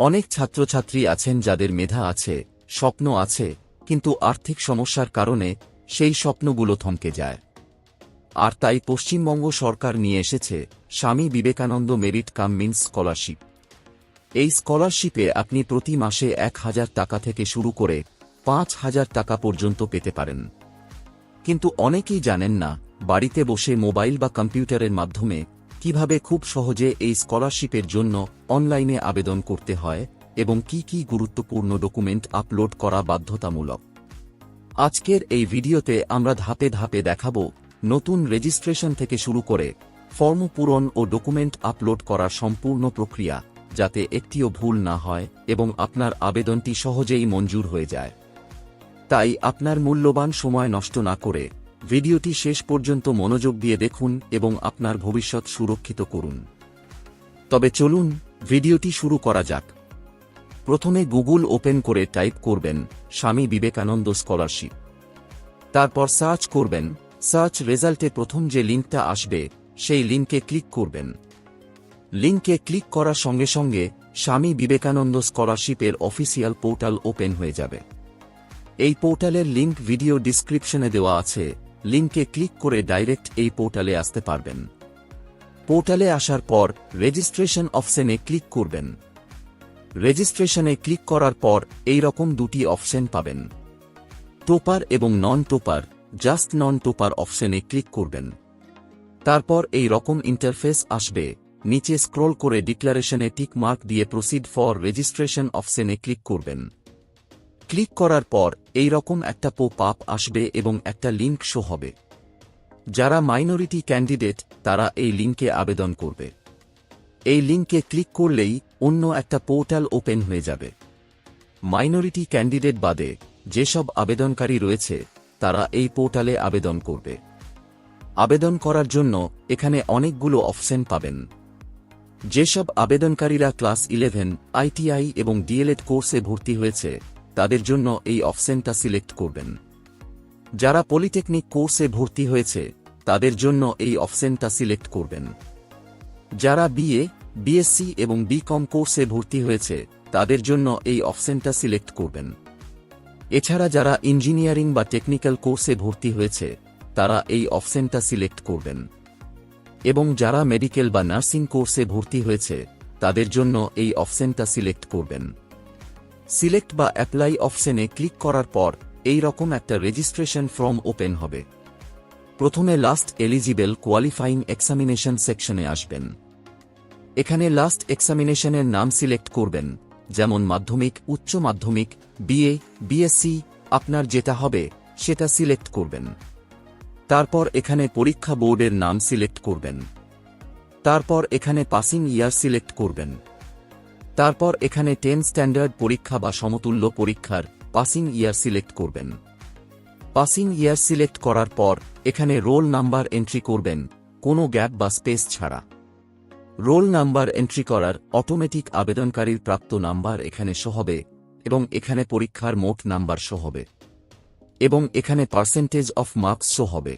অনেক ছাত্রছাত্রী আছেন যাদের মেধা আছে, স্বপ্ন আছে, কিন্তু আর্থিক সমস্যার কারণে সেই স্বপ্নগুলো থমকে যায়। আর তাই পশ্চিমবঙ্গ সরকার নিয়ে এসেছে Swami Vivekananda merit cum means scholarship. এই স্কলারশিপে আপনি প্রতি মাসে ১,০০০ টাকা থেকে শুরু করে ৫,০০০ টাকা পর্যন্ত পেতে পারেন। কিন্তু অনেকেই জানেন না বাড়িতে বসে মোবাইল বা কম্পিউটারের মাধ্যমে কিভাবে খুব সহজে এই স্কলারশিপের জন্য অনলাইনে আবেদন করতে হয় এবং কি কি গুরুত্বপূর্ণ ডকুমেন্ট আপলোড করা বাধ্যতামূলক। আজকের এই ভিডিওতে আমরা ধাপে ধাপে দেখাবো নতুন রেজিস্ট্রেশন থেকে শুরু করে ফর্ম পূরণ ও ডকুমেন্ট আপলোড করার সম্পূর্ণ প্রক্রিয়া, যাতে একটিও ভুল না হয় এবং আপনার আবেদনটি সহজেই মঞ্জুর হয়ে যায়। তাই আপনার মূল্যবান সময় নষ্ট না করে ভিডিওটি শেষ পর্যন্ত মনোযোগ দিয়ে দেখুন এবং আপনার ভবিষ্যৎ সুরক্ষিত করুন। তবে চলুন ভিডিওটি শুরু করা যাক। প্রথমে গুগল ওপেন করে টাইপ করবেন স্বামী বিবেকানন্দ স্কলারশিপ। তারপর সার্চ করবেন। সার্চ রেজাল্টে প্রথম যে লিঙ্কটা আসবে সেই লিঙ্কে ক্লিক করবেন। লিঙ্কে ক্লিক করার সঙ্গে সঙ্গে স্বামী বিবেকানন্দ স্কলারশিপের অফিসিয়াল পোর্টাল ওপেন হয়ে যাবে। এই পোর্টালের লিঙ্ক ভিডিও ডিসক্রিপশনে দেওয়া আছে, লিঙ্কে ক্লিক করে ডাইরেক্ট এই পোর্টালে আসতে পারবেন। পোর্টালে আসার পর রেজিস্ট্রেশন অপশনে ক্লিক করবেন। রেজিস্ট্রেশনে ক্লিক করার পর এই রকম দুটি অপশন পাবেন, টোপার এবং নন টোপার। জাস্ট নন টোপার অপশনে ক্লিক করবেন। তারপর এই রকম ইন্টারফেস আসবে। নিচে স্ক্রল করে ডিক্লারেশনে টিক মার্ক দিয়ে প্রসিড ফর রেজিস্ট্রেশন অপশনে ক্লিক করবেন। ক্লিক করার পর এই রকম একটা পপ আপ আসবে এবং একটা লিঙ্ক শো হবে। যারা মাইনরিটি ক্যান্ডিডেট তারা এই লিঙ্কে আবেদন করবে। এই লিঙ্কে ক্লিক করলেই অন্য একটা পোর্টাল ওপেন হয়ে যাবে। মাইনরিটি ক্যান্ডিডেট বাদে যেসব আবেদনকারী রয়েছে তারা এই পোর্টালে আবেদন করবে। আবেদন করার জন্য এখানে অনেকগুলো অপশন পাবেন। যেসব আবেদনকারীরা ক্লাস 11, ITI এবং DLED কোর্সে ভর্তি হয়েছে তাদের জন্য এই অপশনটা সিলেক্ট করবেন। যারা পলিটেকনিক কোর্সে ভর্তি হয়েছে তাদের জন্য এই অপশনটা সিলেক্ট করবেন। যারা BA, BSc এবং BCom কোর্সে ভর্তি হয়েছে তাদের জন্য এই অপশনটা সিলেক্ট করবেন। এছাড়া যারা ইঞ্জিনিয়ারিং বা টেকনিক্যাল কোর্সে ভর্তি হয়েছে তারা এই অপশনটা সিলেক্ট করবেন। এবং যারা মেডিকেল বা নার্সিং কোর্সে ভর্তি হয়েছে তাদের জন্য এই অপশনটা সিলেক্ট করবেন। সিলেক্ট বা অ্যাপ্লাই অপশনে ক্লিক করার পর এই রকম একটা রেজিস্ট্রেশন ফর্ম ওপেন হবে। প্রথমে লাস্ট এলিজিবল কোয়ালিফাইং এক্সামিনেশন সেকশনে আসবেন। এখানে লাস্ট এক্সামিনেশনের নাম সিলেক্ট করবেন, যেমন মাধ্যমিক, উচ্চ মাধ্যমিক, BA, BSc, আপনার যেটা হবে সেটা সিলেক্ট করবেন। তারপর এখানে পরীক্ষা বোর্ডের নাম সিলেক্ট করবেন। তারপর এখানে পাসিং ইয়ার সিলেক্ট করবেন। তারপর এখানে 10 স্ট্যান্ডার্ড পরীক্ষা বা সমতুল্য পরীক্ষার পাসিং ইয়ার সিলেক্ট করবেন। পাসিং ইয়ার সিলেক্ট করার পর এখানে রোল নাম্বার এন্ট্রি করবেন, কোনো গ্যাপ বা স্পেস ছাড়া। রোল নাম্বার এন্ট্রি করার অটোমেটিক আবেদনকারীর প্রাপ্ত নাম্বার এখানে শো হবে এবং এখানে পরীক্ষার মোট নাম্বার শো হবে এবং এখানে পার্সেন্টেজ অফ মার্কস শো হবে।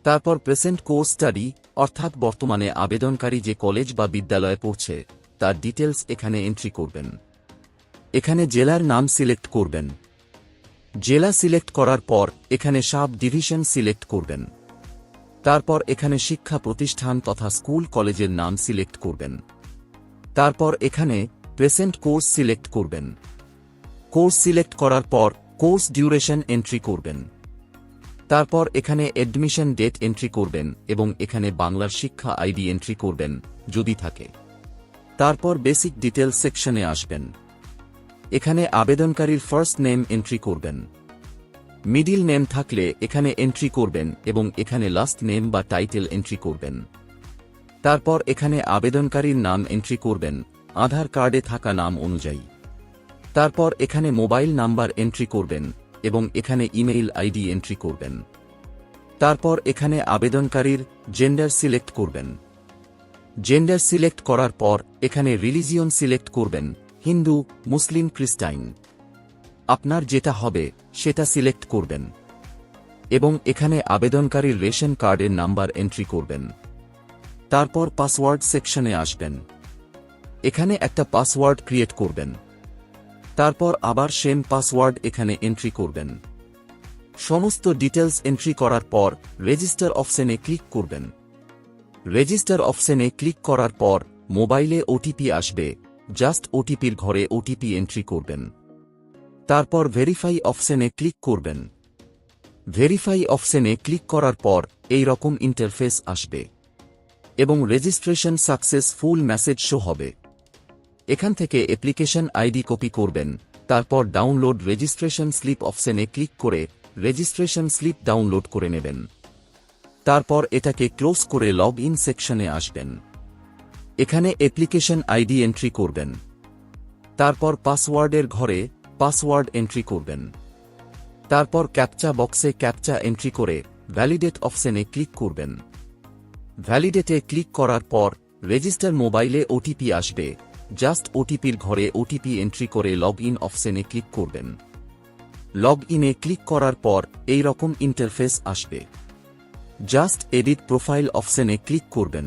তারপর প্রেজেন্ট কোর্স স্টাডি, অর্থাৎ বর্তমানে আবেদনকারী যে কলেজ বা বিদ্যালয়ে পড়ছে তার ডিটেলস এখানে এন্ট্রি করবেন। এখানে জেলার নাম সিলেক্ট করবেন। জেলা সিলেক্ট করার পর এখানে সাব ডিভিশন সিলেক্ট করবেন। তারপর এখানে শিক্ষা প্রতিষ্ঠান তথা স্কুল কলেজের নাম সিলেক্ট করবেন। তারপর এখানে প্রেজেন্ট কোর্স সিলেক্ট করবেন। কোর্স সিলেক্ট করার পর কোর্স ডিউরেশন এন্ট্রি করবেন। তারপর এখানে অ্যাডমিশন ডেট এন্ট্রি করবেন এবং এখানে বাংলার শিক্ষা আইডি এন্ট্রি করবেন যদি থাকে। তারপর বেসিক ডিটেলস সেকশনে আসবেন। এখানে আবেদনকারীর ফার্স্ট নেম এন্ট্রি করবেন। মিডিল নেম থাকলে এখানে এন্ট্রি করবেন এবং এখানে লাস্ট নেম বা টাইটেল এন্ট্রি করবেন। তারপর এখানে আবেদনকারীর নাম এন্ট্রি করবেন আধার কার্ডে থাকা নাম অনুযায়ী। তারপর এখানে মোবাইল নাম্বার এন্ট্রি করবেন এবং এখানে ইমেইল আইডি এন্ট্রি করবেন। তারপর এখানে আবেদনকারীর জেন্ডার সিলেক্ট করবেন। জেন্ডার সিলেক্ট করার পর এখানে রিলিজিয়ন সিলেক্ট করবেন, হিন্দু, মুসলিম, খ্রিস্টান। আপনার যেটা হবে সেটা সিলেক্ট করবেন এবং এখানে আবেদনকারীর রেশন কার্ডের নাম্বার এন্ট্রি করবেন। তারপর পাসওয়ার্ড সেকশনে আসবেন। এখানে একটা পাসওয়ার্ড ক্রিয়েট করবেন। তারপর আবার সেম পাসওয়ার্ড এখানে এন্ট্রি করবেন। সমস্ত ডিটেলস এন্ট্রি করার পর রেজিস্টার অপশনে ক্লিক করবেন। রেজিস্টার অপশনে ক্লিক করার পর মোবাইলে ওটিপি আসবে, জাস্ট ওটিপির ঘরে ওটিপি এন্ট্রি করবেন। তারপর ভেরিফাই অপশনে ক্লিক করবেন। ভেরিফাই অপশনে ক্লিক করার পর এই রকম ইন্টারফেস আসবে এবং রেজিস্ট্রেশন সাকসেসফুল মেসেজ শো হবে। এখান থেকে অ্যাপ্লিকেশন আইডি কপি করবেন, তারপর ডাউনলোড রেজিস্ট্রেশন স্লিপ অপশনে ক্লিক করে রেজিস্ট্রেশন স্লিপ ডাউনলোড করে নেবেন। তারপর এটাকে ক্লোজ করে লগ ইন সেকশনে আসবেন। এখানে অ্যাপ্লিকেশন আইডি এন্ট্রি করবেন। তারপর পাসওয়ার্ডের ঘরে পাসওয়ার্ড এন্ট্রি করবেন। তারপর ক্যাপচা বক্সে ক্যাপচা এন্ট্রি করে ভ্যালিডেট অপশনে ক্লিক করবেন। ভ্যালিডেটে ক্লিক করার পর রেজিস্টার মোবাইলে ওটিপি আসবে, জাস্ট ওটিপির ঘরে ওটিপি এন্ট্রি করে লগ ইন অপশনে ক্লিক করবেন। লগ ইনে ক্লিক করার পর এই রকম ইন্টারফেস আসবে। জাস্ট এডিট প্রোফাইল অপশনে ক্লিক করবেন।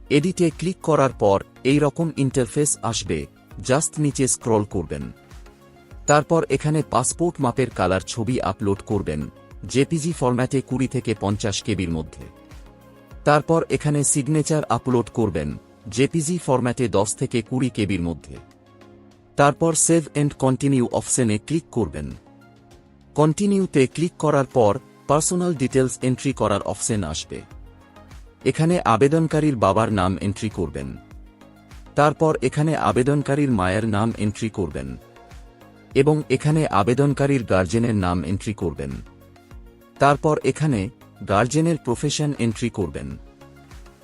এডিটে ক্লিক করার পর এই রকম ইন্টারফেস আসবে, জাস্ট নিচে স্ক্রল করবেন। তারপর এখানে পাসপোর্ট মাপের কালার ছবি আপলোড করবেন, জেপিজি ফরম্যাটে 20 থেকে 50 কেবির মধ্যে। তারপর এখানে সিগনেচার আপলোড করবেন, জেপিজি ফরম্যাটে 10 থেকে 20 কেবির মধ্যে। তারপর সেভ এন্ড কন্টিনিউ অপশনে ক্লিক করবেন। কন্টিনিউতে ক্লিক করার পর পার্সোনাল ডিটেলস এন্ট্রি করার অপশন আসবে। এখানে আবেদনকারীর বাবার নাম এন্ট্রি করবেন। তারপর এখানে আবেদনকারীর মায়ের নাম এন্ট্রি করবেন এবং এখানে আবেদনকারীর গার্জেনের নাম এন্ট্রি করবেন। তারপর এখানে গার্জেনের প্রফেশন এন্ট্রি করবেন।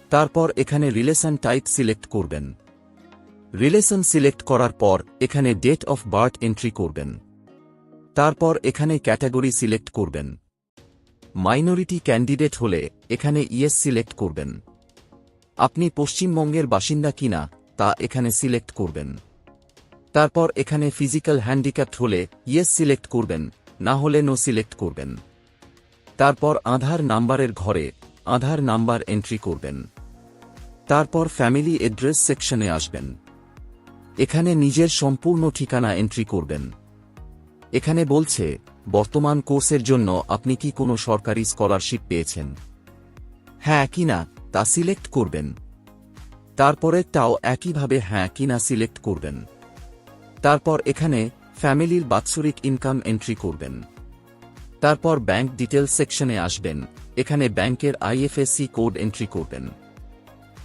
তারপর এখানে রিলেশন টাইপ সিলেক্ট করবেন। রিলেশন সিলেক্ট করার পর এখানে ডেট অফ বার্থ এন্ট্রি করবেন। তারপর এখানে ক্যাটাগরি সিলেক্ট করবেন। মাইনরিটি ক্যান্ডিডেট হলে এখানে ইয়েস সিলেক্ট করবেন। আপনি পশ্চিমবঙ্গের বাসিন্দা কিনা তা এখানে সিলেক্ট করবেন। তারপর এখানে ফিজিক্যাল হ্যান্ডিক্যাপড হলে ইয়েস সিলেক্ট করবেন, না হলে নো সিলেক্ট করবেন। তারপর আধার নাম্বারের ঘরে আধার নাম্বার এন্ট্রি করবেন। তারপর ফ্যামিলি অ্যাড্রেস সেকশনে আসবেন। এখানে নিজের সম্পূর্ণ ঠিকানা এন্ট্রি করবেন। এখানে বলছে বর্তমান কোর্সের জন্য আপনি কি কোনো সরকারি স্কলারশিপ পেয়েছেন, হ্যাঁ কিনা তা সিলেক্ট করবেন। তারপরেরটাও একইভাবে হ্যাঁ কিনা সিলেক্ট করবেন। তারপর এখানে ফ্যামিলির বাৎসরিক ইনকাম এন্ট্রি করবেন। তারপর ব্যাংক ডিটেলস সেকশনে আসবেন। এখানে ব্যাংকের আইএফএসসি কোড এন্ট্রি করবেন।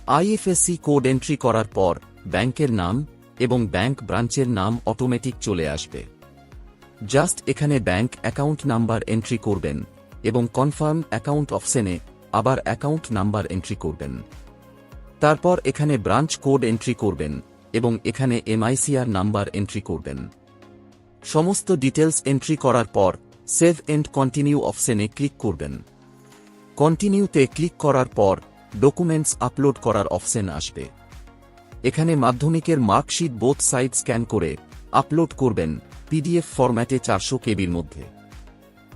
আইএফএসসি কোড এন্ট্রি করার পর ব্যাংকের নাম এবং ব্যাংক ব্রাঞ্চের নাম অটোমেটিক চলে আসবে। জাস্ট এখানে ব্যাংক অ্যাকাউন্ট নাম্বার এন্ট্রি করবেন এবং কনফার্ম অ্যাকাউন্ট অপশনে আবার অ্যাকাউন্ট নাম্বার এন্ট্রি করবেন। তারপর এখানে ব্রাঞ্চ কোড এন্ট্রি করবেন এবং এখানে এমআইসিআর নাম্বার এন্ট্রি করবেন। সমস্ত ডিটেলস এন্ট্রি করার পর সেভ এন্ড কন্টিনিউ অপশনে ক্লিক করবেন। কন্টিনিউতে ক্লিক করার পর ডকুমেন্টস আপলোড করার অপশন আসবে। এখানে মাধ্যমিকের মার্কশিট বোথ সাইড স্ক্যান করে আপলোড করবেন পিডিএফ ফরম্যাটে 400 কেবির মধ্যে।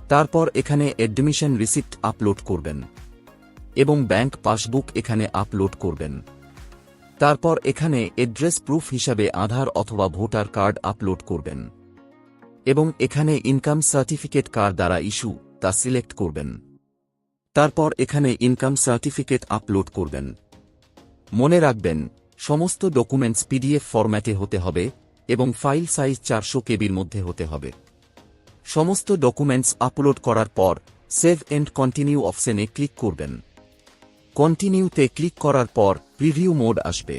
তারপর এখানে অ্যাডমিশন রিসিপ্ট আপলোড করবেন এবং ব্যাংক পাসবুক এখানে আপলোড করবেন। তারপর এখানে অ্যাড্রেস প্রুফ হিসাবে আধার অথবা ভোটার কার্ড আপলোড করবেন এবং এখানে ইনকাম সার্টিফিকেট কার দ্বারা ইস্যু তা সিলেক্ট করবেন। তারপর এখানে ইনকাম সার্টিফিকেট আপলোড করবেন। মনে রাখবেন সমস্ত ডকুমেন্টস পিডিএফ ফরম্যাটে হতে হবে এবং ফাইল সাইজ 400 কেবির মধ্যে হতে হবে। সমস্ত ডকুমেন্টস আপলোড করার পর সেভ এন্ড কন্টিনিউ অপশনে ক্লিক করবেন। কন্টিনিউতে ক্লিক করার পর প্রিভিউ মোড আসবে।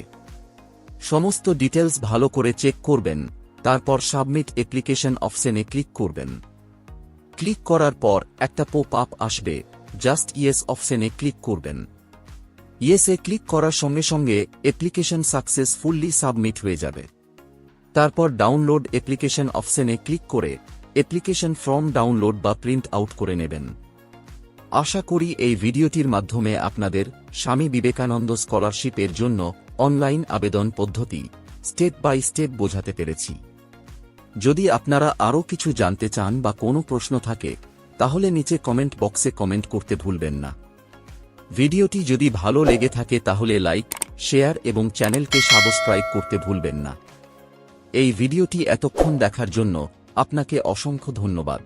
সমস্ত ডিটেলস ভালো করে চেক করবেন, তারপর সাবমিট অ্যাপ্লিকেশন অপশনে ক্লিক করবেন। ক্লিক করার পর একটা পপ আপ আসবে, জাস্ট ইয়েস অপশনে ক্লিক করবেন। ইয়েসে ক্লিক করার সঙ্গে সঙ্গে অ্যাপ্লিকেশন সাকসেসফুলি সাবমিট হয়ে যাবে। তারপর ডাউনলোড অ্যাপ্লিকেশন অপশনে ক্লিক করে অ্যাপ্লিকেশন ফর্ম ডাউনলোড বা প্রিন্ট আউট করে নেবেন। আশা করি এই ভিডিওটির মাধ্যমে আপনাদের স্বামী বিবেকানন্দ স্কলারশিপের জন্য অনলাইন আবেদন পদ্ধতি স্টেপ বাই স্টেপ বোঝাতে পেরেছি। যদি আপনারা আরও কিছু জানতে চান বা কোনো প্রশ্ন থাকে তাহলে নিচে কমেন্ট বক্সে কমেন্ট করতে ভুলবেন না। ভিডিওটি যদি ভালো লেগে থাকে তাহলে লাইক, শেয়ার এবং চ্যানেলকে সাবস্ক্রাইব করতে ভুলবেন না। এই ভিডিওটি এতক্ষণ দেখার জন্য আপনাকে অসংখ্য ধন্যবাদ।